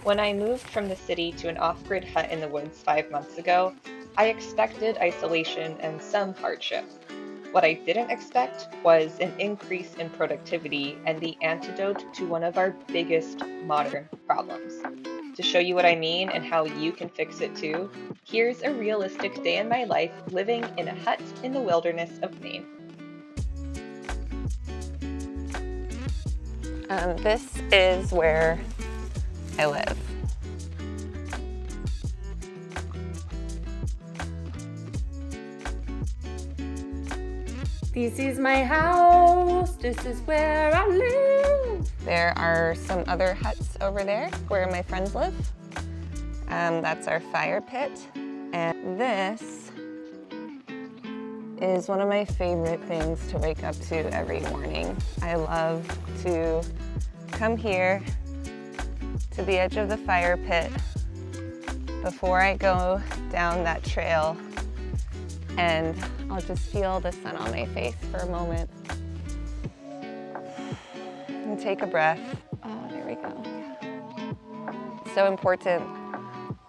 When I moved from the city to an off-grid hut in the woods 5 months ago, I expected isolation and some hardship. What I didn't expect was an increase in productivity and the antidote to one of our biggest modern problems. To show you what I mean and how you can fix it too, here's a realistic day in my life living in a hut in the wilderness of Maine. This is where I live. This is my house, this is where I live. There are some other huts over there where my friends live. That's our fire pit. And this is one of my favorite things to wake up to every morning. I love to come here to the edge of the fire pit before I go down that trail, and I'll just feel the sun on my face for a moment. And take a breath. Oh, there we go. It's so important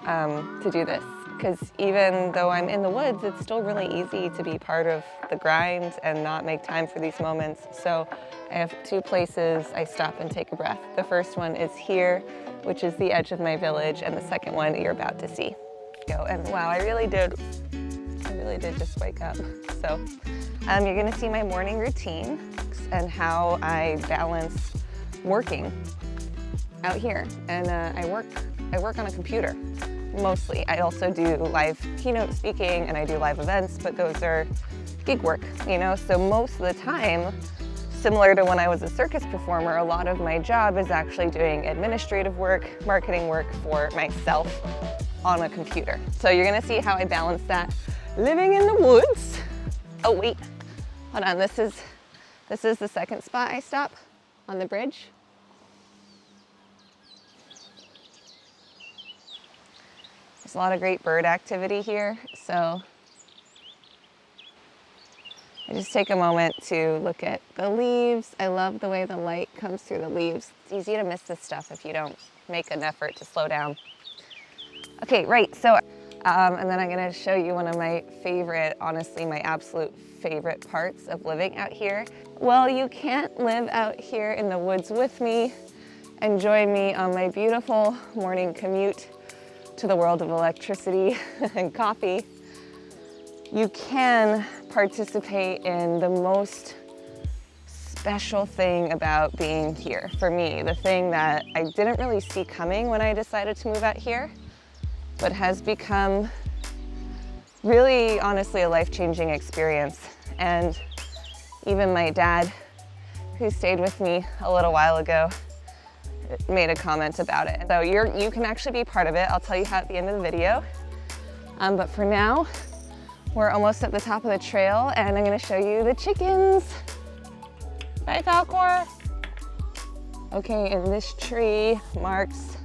to do this, because even though I'm in the woods, it's still really easy to be part of the grind and not make time for these moments. So I have two places I stop and take a breath. The first one is here, which is the edge of my village, and the second one you're about to see. And wow, I really did just wake up. So you're gonna see my morning routine and how I balance working out here. And I work on a computer, mostly. I also do live keynote speaking and I do live events, but those are gig work, you know? So most of the time, similar to when I was a circus performer, a lot of my job is actually doing administrative work, marketing work for myself on a computer. So you're gonna see how I balance that living in the woods. Oh wait, hold on, this is the second spot I stop on the bridge. There's a lot of great bird activity here, so I just take a moment to look at the leaves. I love the way the light comes through the leaves. It's easy to miss this stuff if you don't make an effort to slow down. Okay, right, so and then I'm gonna show you one of my favorite, honestly, my absolute favorite parts of living out here. Well, you can't live out here in the woods with me and join me on my beautiful morning commute to the world of electricity and coffee. You can participate in the most special thing about being here for me, the thing that I didn't really see coming when I decided to move out here, but has become really, honestly, a life-changing experience. And even my dad, who stayed with me a little while ago, made a comment about it. So you can actually be part of it. I'll tell you how at the end of the video. But for now, we're almost at the top of the trail and I'm gonna show you the chickens. Bye, Falcor. Okay, and this tree marks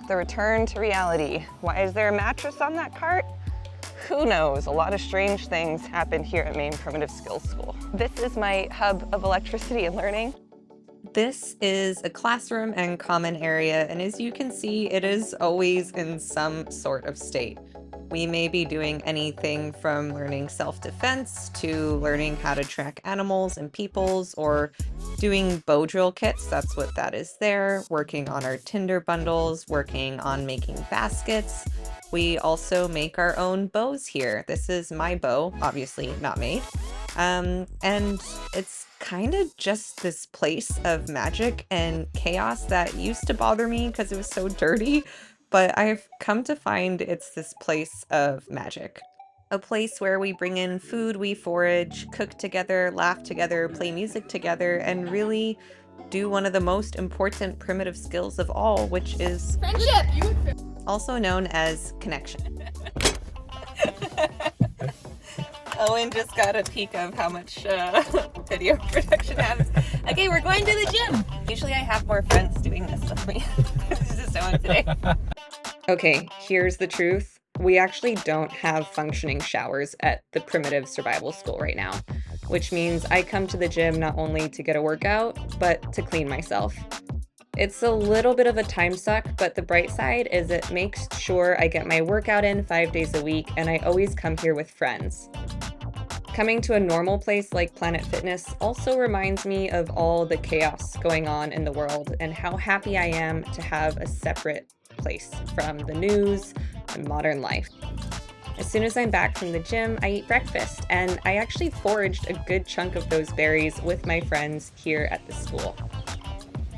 the return to reality. Why is there a mattress on that cart? Who knows? A lot of strange things happen here at Maine Primitive Skills School. This is my hub of electricity and learning. This is a classroom and common area, and as you can see, it is always in some sort of state. We may be doing anything from learning self-defense to learning how to track animals and peoples, or doing bow drill kits, that's what that is there, working on our tinder bundles, working on making baskets. We also make our own bows here. This is my bow, obviously not made. And it's kind of just this place of magic and chaos that used to bother me because it was so dirty. But I've come to find it's this place of magic. A place where we bring in food, we forage, cook together, laugh together, play music together, and really do one of the most important primitive skills of all, which is friendship, also known as connection. Owen just got a peek of how much video production happens. Okay, we're going to the gym. Usually I have more friends doing this with me. This is Owen today. Okay, here's the truth. We actually don't have functioning showers at the Primitive Survival School right now, which means I come to the gym not only to get a workout, but to clean myself. It's a little bit of a time suck, but the bright side is it makes sure I get my workout in 5 days a week, and I always come here with friends. Coming to a normal place like Planet Fitness also reminds me of all the chaos going on in the world and how happy I am to have a separate place from the news and modern life. As soon as I'm back from the gym, I eat breakfast, and I actually foraged a good chunk of those berries with my friends here at the school.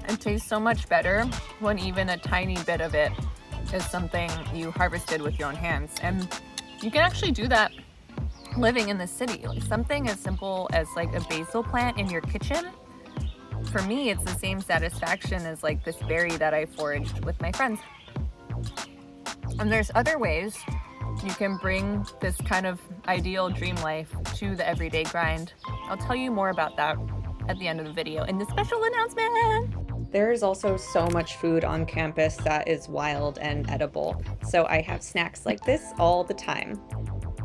It tastes so much better when even a tiny bit of it is something you harvested with your own hands. And you can actually do that living in the city. Like something as simple as like a basil plant in your kitchen. For me, it's the same satisfaction as like this berry that I foraged with my friends. And there's other ways you can bring this kind of ideal dream life to the everyday grind. I'll tell you more about that at the end of the video in the special announcement. There's also so much food on campus that is wild and edible, so I have snacks like this all the time.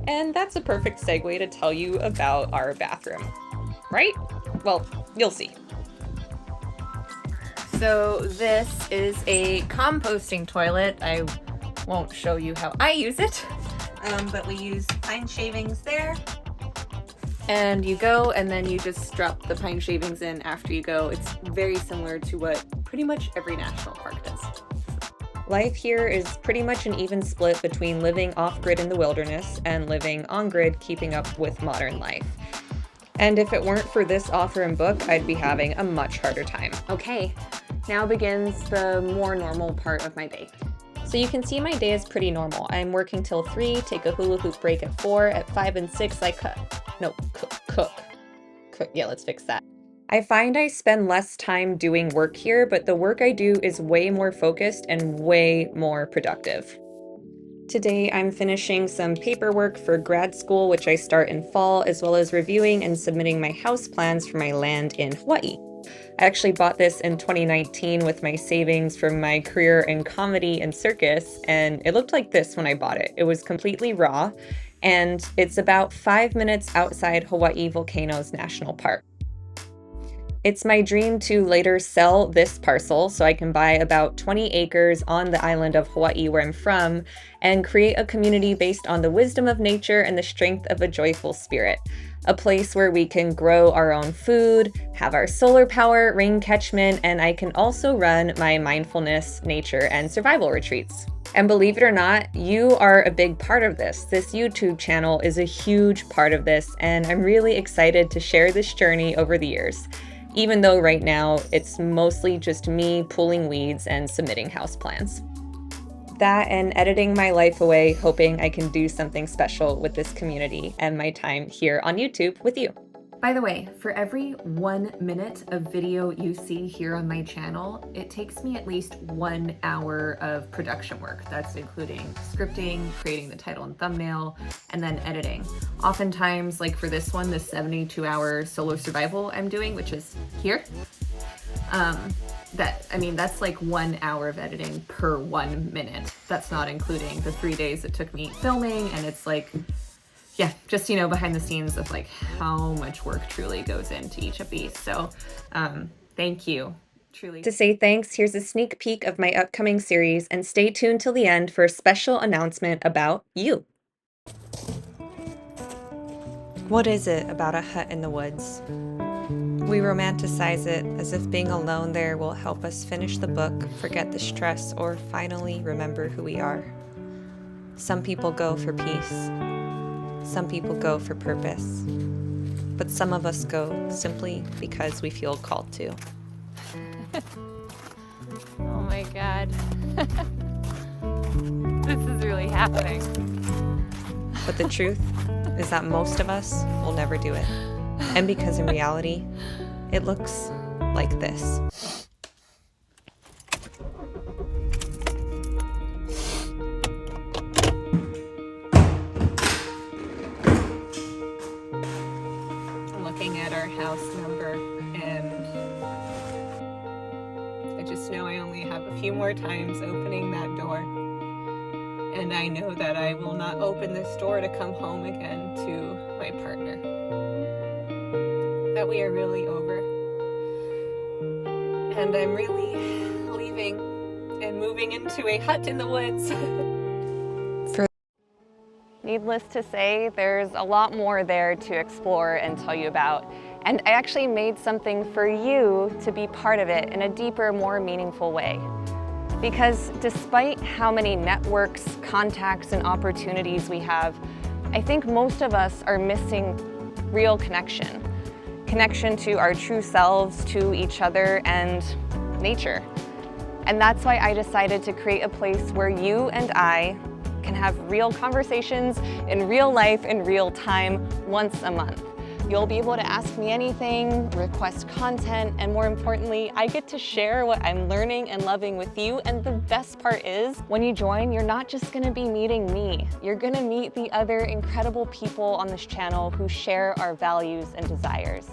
And that's a perfect segue to tell you about our bathroom, right? Well, you'll see. So this is a composting toilet. I won't show you how I use it, but we use pine shavings there. And you go and then you just drop the pine shavings in after you go. It's very similar to what pretty much every national park does. Life here is pretty much an even split between living off-grid in the wilderness and living on-grid, keeping up with modern life. And if it weren't for this author and book, I'd be having a much harder time. Okay, now begins the more normal part of my day. So you can see my day is pretty normal. I'm working till 3, take a hula hoop break at 4, at 5 and 6 I cook. Yeah, let's fix that. I find I spend less time doing work here, but the work I do is way more focused and way more productive. Today, I'm finishing some paperwork for grad school, which I start in fall, as well as reviewing and submitting my house plans for my land in Hawaii. I actually bought this in 2019 with my savings from my career in comedy and circus, and it looked like this when I bought it. It was completely raw, and it's about 5 minutes outside Hawaii Volcanoes National Park. It's my dream to later sell this parcel so I can buy about 20 acres on the island of Hawaii where I'm from and create a community based on the wisdom of nature and the strength of a joyful spirit. A place where we can grow our own food, have our solar power, rain catchment, and I can also run my mindfulness, nature, and survival retreats. And believe it or not, you are a big part of this. This YouTube channel is a huge part of this, and I'm really excited to share this journey over the years. Even though right now it's mostly just me pulling weeds and submitting house plans. That and editing my life away, hoping I can do something special with this community and my time here on YouTube with you. By the way, for every 1 minute of video you see here on my channel, it takes me at least 1 hour of production work. That's including scripting, creating the title and thumbnail, and then editing. Oftentimes, like for this one, the 72-hour solo survival I'm doing, which is here, that's like 1 hour of editing per 1 minute. That's not including the 3 days it took me filming, and it's like, yeah, just, behind the scenes of like how much work truly goes into each of these. So thank you, truly. To say thanks, here's a sneak peek of my upcoming series, and stay tuned till the end for a special announcement about you. What is it about a hut in the woods? We romanticize it as if being alone there will help us finish the book, forget the stress, or finally remember who we are. Some people go for peace. Some people go for purpose, but some of us go simply because we feel called to. Oh my God. This is really happening. But the truth is that most of us will never do it. And because in reality, it looks like this. Looking at our house number, and I just know I only have a few more times opening that door, and I know that I will not open this door to come home again to my partner, that we are really over, and I'm really leaving and moving into a hut in the woods. Needless to say, there's a lot more there to explore and tell you about. And I actually made something for you to be part of it in a deeper, more meaningful way. Because despite how many networks, contacts, and opportunities we have, I think most of us are missing real connection. Connection to our true selves, to each other, and nature. And that's why I decided to create a place where you and I can have real conversations in real life in real time once a month. You'll be able to ask me anything, request content, and more importantly, I get to share what I'm learning and loving with you. And the best part is, when you join, you're not just gonna be meeting me. You're gonna meet the other incredible people on this channel who share our values and desires.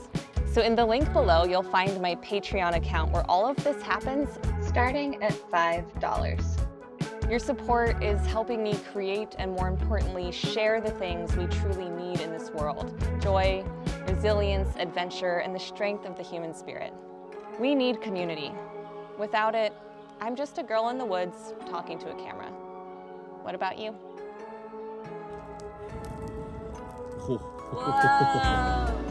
So in the link below, you'll find my Patreon account where all of this happens starting at $5. Your support is helping me create and, more importantly, share the things we truly need in this world: joy, resilience, adventure, and the strength of the human spirit. We need community. Without it, I'm just a girl in the woods talking to a camera. What about you? Whoa.